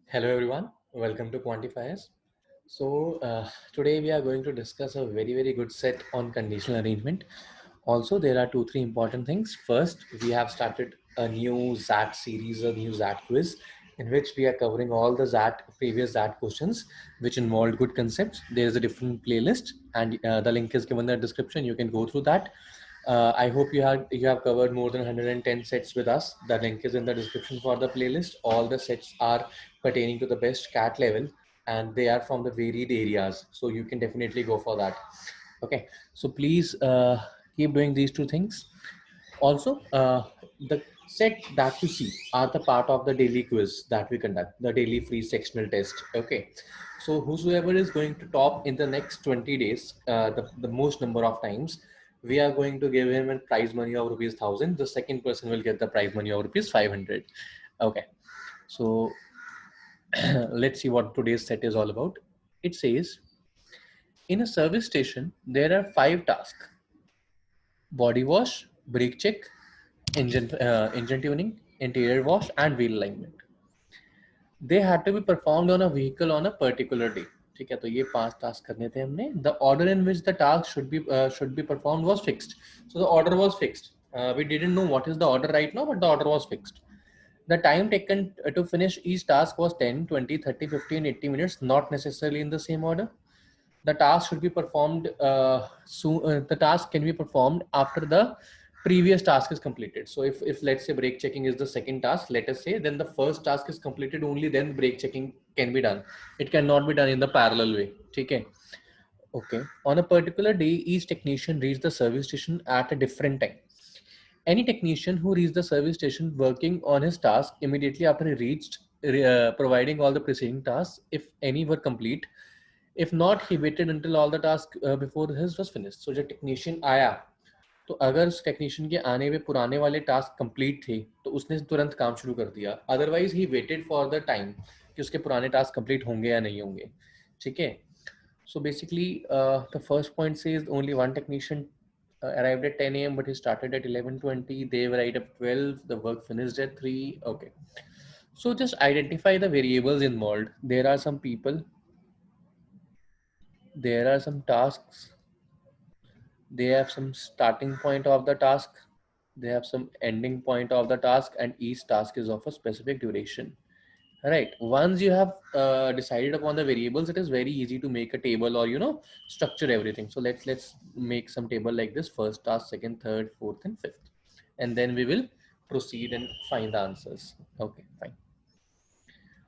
Hello everyone, welcome to Quantifiers. Today we are going to discuss a very good set on conditional arrangement. Also, there are three important things. First, we have started a new ZAT series, a new ZAT quiz, in which we are covering all the previous ZAT questions, which involved good concepts. There is a different playlist, and the link is given in the description. You can go through that. I hope you have covered more than 110 sets with us. The link is in the description for the playlist. All the sets are pertaining to the best cat level, and they are from the varied areas, so you can definitely go for that. Okay, so please keep doing these two things. Also, the set that you see are the part of the daily quiz that we conduct, the daily free sectional test. Okay, so whosoever is going to top in the next 20 days, the most number of times, we are going to give him a prize money of rupees 1000. The second person will get the prize money of rupees 500. Okay, so let's see what today's set is all about. It says, in a service station, there are 5 tasks: body wash, brake check, engine tuning, interior wash, and wheel alignment. They had to be performed on a vehicle on a particular day. ठीक है, तो ये 5 task करने थे हमने. The order in which the task should be performed was fixed. So the order was fixed. We didn't know what is the order right now, but the order was fixed. The time taken to finish each task was 10, 20, 30, 50, and 80 minutes, not necessarily in the same order. The task should be performed soon. The task can be performed after the previous task is completed. So if let's say brake checking is the second task, let us say, then the first task is completed, only then brake checking can be done. It cannot be done in the parallel way. Okay. Okay. On a particular day, each technician reaches the service station at a different time. Any technician who reached the service station working on his task immediately after he reached, providing all the preceding tasks, if any were complete. If not, he waited until all the tasks before his was finished. So जब technician आया, तो अगर उस technician के आने में पुराने वाले टास्क कंप्लीट थे, तो उसने तुरंत काम शुरू कर दिया. Otherwise he waited for the time कि उसके पुराने टास्क कंप्लीट होंगे या नहीं होंगे. ठीक है. So basically, the first point says only one technician arrived at 10 a.m. but he started at 11:20. They arrived at 12. The work finished at 3. Okay. So just identify the variables involved. There are some people. There are some tasks. They have some starting point of the task. They have some ending point of the task, and each task is of a specific duration. Right. Once you have decided upon the variables, it is very easy to make a table, or structure everything. So let's make some table like this: first task, second, third, fourth, and fifth, and then we will proceed and find the answers. Okay, fine.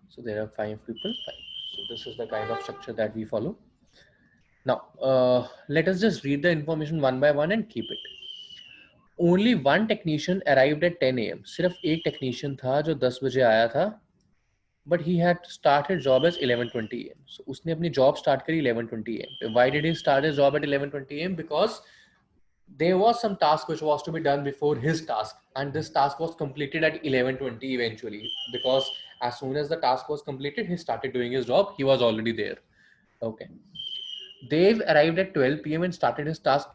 So there are 5 people. Fine. So this is the kind of structure that we follow. Now, let us just read the information one by one and keep it. Only one technician arrived at 10 a.m. सिर्फ एक technician था जो 10 बजे आया था. But he had started job as 11:20 a.m. So उसने अपनी job start करी 11:20 a.m. Why did he start his job at 11:20 a.m.? Because there was some task which was to be done before his task, and this task was completed at 11:20 eventually. Because as soon as the task was completed, he started doing his job. He was already there. Okay. Dave arrived at 12 p.m. and started his task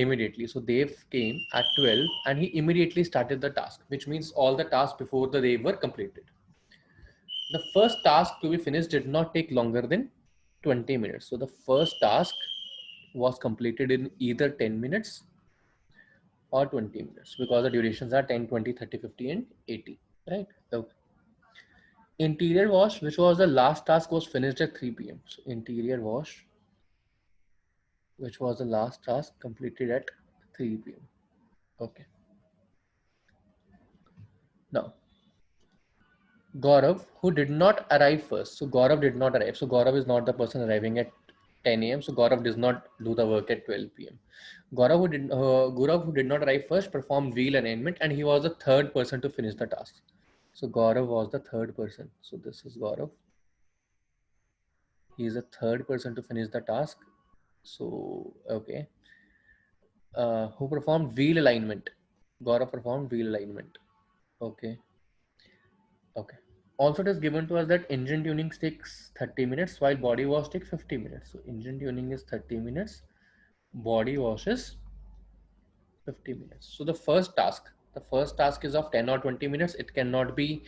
immediately. So Dave came at 12 and he immediately started the task, which means all the tasks before the Dave were completed. The first task to be finished did not take longer than 20 minutes. So the first task was completed in either 10 minutes or 20 minutes, because the durations are 10, 20, 30, 50, and 80, right? So interior wash, which was the last task, was finished at 3 p.m. So interior wash, which was the last task, completed at 3 p.m. Okay. Now, Gaurav, who did not arrive first. So Gaurav did not arrive. So Gaurav is not the person arriving at 10 a.m. So Gaurav does not do the work at 12 p.m. Gaurav, who did not arrive first, performed wheel alignment, and he was the third person to finish the task. So Gaurav was the third person. So this is Gaurav. He is the third person to finish the task. So okay. Who performed wheel alignment? Gaurav performed wheel alignment. Okay. Okay. Also, it is given to us that engine tuning takes 30 minutes while body wash takes 50 minutes. So engine tuning is 30 minutes, body wash is 50 minutes. So the first task is of 10 or 20 minutes. It cannot be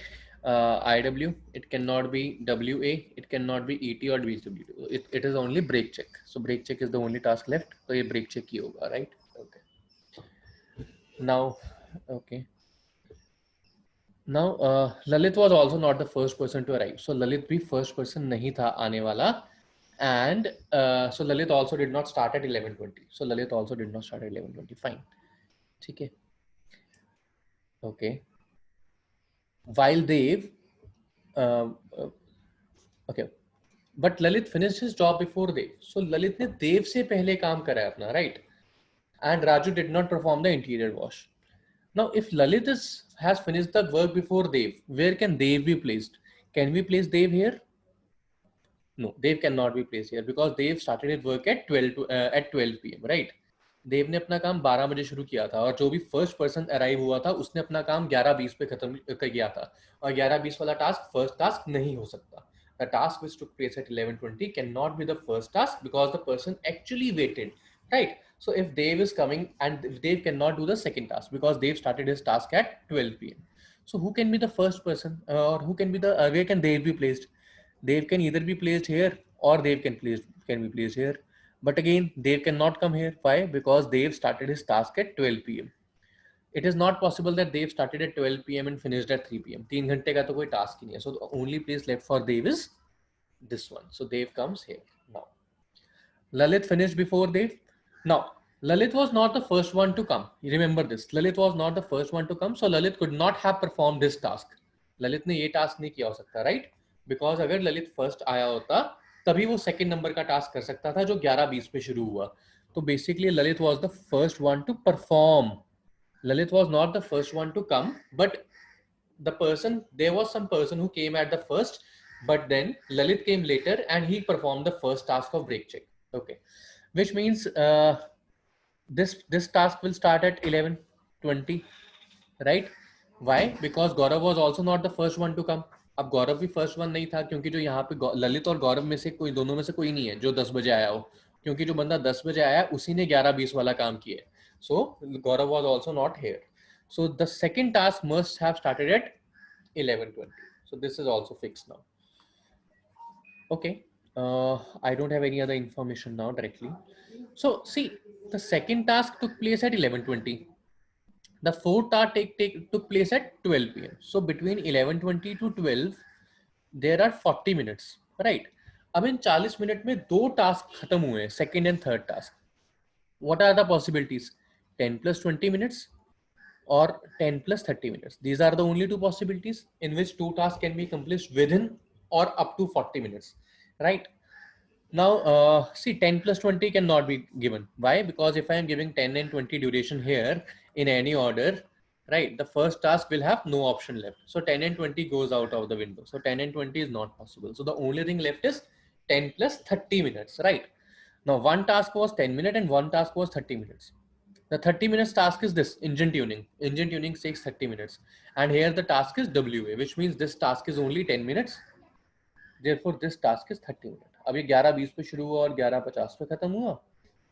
IW, it cannot be WA, it cannot be ET or BW. It is only brake check. So brake check is the only task left. So ये brake check ही होगा, right? Okay. Now, okay. Now, Lalit was also not the first person to arrive. So Lalit भी first person नहीं था आने वाला. And so Lalit also did not start at 11:20. So Lalit also did not start at 11:20. Fine. ठीक है. Okay. While Dev, uh, uh, okay, but Lalit finished his job before Dev. So Lalit ने Dev से पहले काम करा है अपना, right? And Raju did not perform the interior wash. Now, if Lalit has finished the work before Dev, where can Dev be placed? Can we place Dev here? No, Dev cannot be placed here because Dev started his work at 12 p.m. right? देव ने अपना काम 12 बजे शुरू किया था और जो भी फर्स्ट पर्सन अराइव हुआ था उसने अपना काम 11:20 पे खत्म किया था और 11:20 वाला टास्क फर्स्ट टास्क नहीं हो सकता. The task which took place at 11:20 cannot be the first task because the person actually waited, right? So if Dev is coming and Dev cannot do the second task because Dev started his task at 12 p.m. So who can be the first person or who can be the where can Dev be placed? Dev can either be placed here or Dev can be placed here. But again, Dev cannot come here. Why? Because Dev started his task at 12 p.m. It is not possible that Dev started at 12 p.m. and finished at 3 p.m. 3 घंटे का तो कोई task ही नहीं है. So the only place left for Dev is this one. So Dev comes here now. Lalit finished before Dev. Now, Lalit was not the first one to come. You remember this. Lalit was not the first one to come. So Lalit could not have performed this task. Lalit ने ये task नहीं किया हो सकता, right? Because अगर Lalit first आया होता तभी वो second number का task कर सकता था जो 11:20 पे शुरू हुआ. तो basically Lalit was the first one to perform. Lalit was not the first one to come, but there was some person who came at the first, but then Lalit came later and he performed the first task of brake check. Okay, which means this task will start at 11:20, right? Why? Because Gaurav was also not the first one to come. अब गौरव भी first one नहीं था क्योंकि जो यहाँ पे ललित और गौरव में से कोई दोनों में से कोई नहीं है जो 10 बजे आया हो, क्योंकि जो बंदा 10 बजे आया उसी ने 11:20 वाला काम किया है. So Gaurav was also not here. So the second task must have started at 11:20. So this is also fixed now. Okay, I don't have any other information now directly. So see, the second task took place at 11:20. The fourth task took place at 12 p.m. So between 11:20 to 12, there are 40 minutes, right? अब इन 40 minute में दो task खत्म हुए हैं, second and third task. What are the possibilities? 10 plus 20 minutes or 10 plus 30 minutes. These are the only two possibilities in which two tasks can be accomplished within or up to 40 minutes, right? Now, see, 10 plus 20 cannot be given. Why? Because if I am giving 10 and 20 duration here in any order, right, the first task will have no option left. So 10 and 20 goes out of the window. So 10 and 20 is not possible. So the only thing left is 10 plus 30 minutes, right? Now, one task was 10 minutes and one task was 30 minutes. The 30 minutes task is this, engine tuning. Engine tuning takes 30 minutes. And here the task is WA, which means this task is only 10 minutes. Therefore, this task is 30 minutes. अब ये 11:20 पे शुरू हुआ और 11:50 पे खत्म हुआ.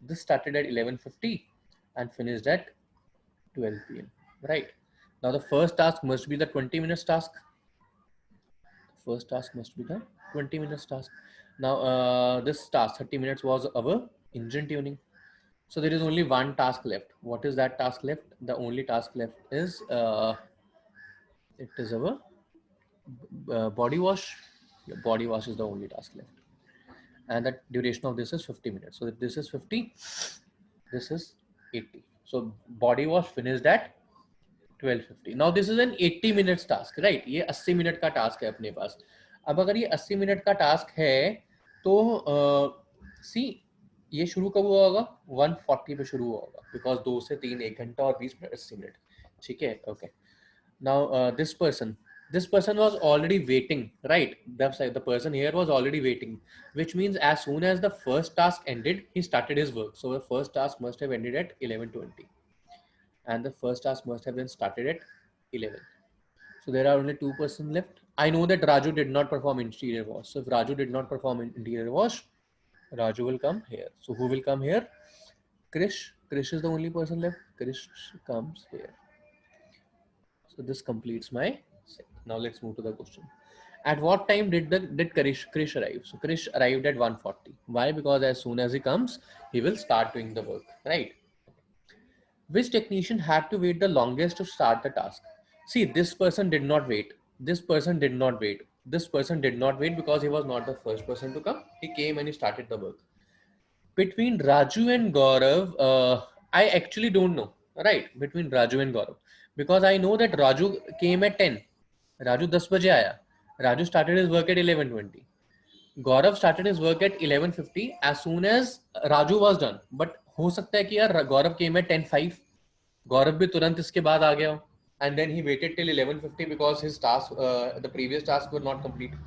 This started at 11:50 and finished at 12 p.m. Right? Now the first task must be the 20 minutes task. The first task must be the 20 minutes task. Now this task 30 minutes was our engine tuning. So there is only one task left. What is that task left? The only task left is it is our body wash. Yeah, body wash is the only task left. And the duration of this is 50 minutes. So if this is 50, this is 80. So body wash finished at 12:50. Now this is an 80 minutes task, right? ये 80 minute का task है अपने पास. अब अगर ये 80 minute का task है तो सी ये शुरू कब हुआ होगा? 1:40 पे शुरू हुआ होगा बिकॉज 2 से 3 1 घंटा और 20 मिनट 80 मिनट. ठीक है, okay. Now this person was already waiting, right? The person here was already waiting, which means as soon as the first task ended, he started his work. So the first task must have ended at 11:20 and the first task must have been started at 11. So there are only two persons left. I know that Raju did not perform interior wash. So if Raju did not perform interior wash, Raju will come here. So who will come here? Krish. Krish is the only person left. Krish comes here. So this completes my set. Now let's move to the question. At what time did Krish arrive? So Krish arrived at 1:40. Why? Because as soon as he comes, he will start doing the work, right? Which technician had to wait the longest to start the task? See, this person did not wait. This person did not wait. This person did not wait because he was not the first person to come. He came and he started the work. Between Raju and Gaurav, I actually don't know. Right? Between Raju and Gaurav. Because I know that Raju came at 10. Raju 10 baje aaya. Raju started his work at 11:20. Gaurav started his work at 11:50 as soon as Raju was done. But हो सकता है कि यार Gaurav came at 10:05. Gaurav भी तुरंत इसके बाद आ गया हो. And then he waited till 11:50 because his task, the previous task were not complete.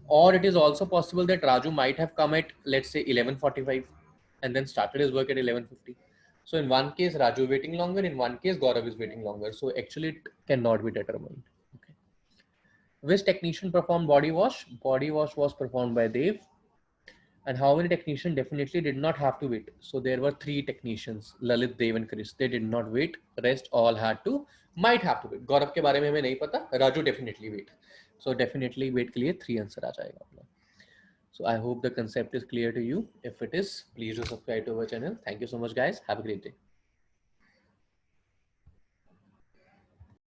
Or it is also possible that Raju might have come at, let's say, 11:45 and then started his work at 11:50. So in one case, Raju waiting longer. In one case, Gaurav is waiting longer. So actually, it cannot be determined. Okay. Which technician performed body wash? Body wash was performed by Dev. And how many technicians definitely did not have to wait? So there were three technicians, Lalit, Dev and Chris. They did not wait. Rest all had to, might have to wait. Gaurav के बारे में हमें नहीं पता. Raju definitely wait. So definitely wait के लिए 3 answer आ जाएगा अपना. So I hope the concept is clear to you. If it is, please do subscribe to our channel. Thank you so much, guys. Have a great day.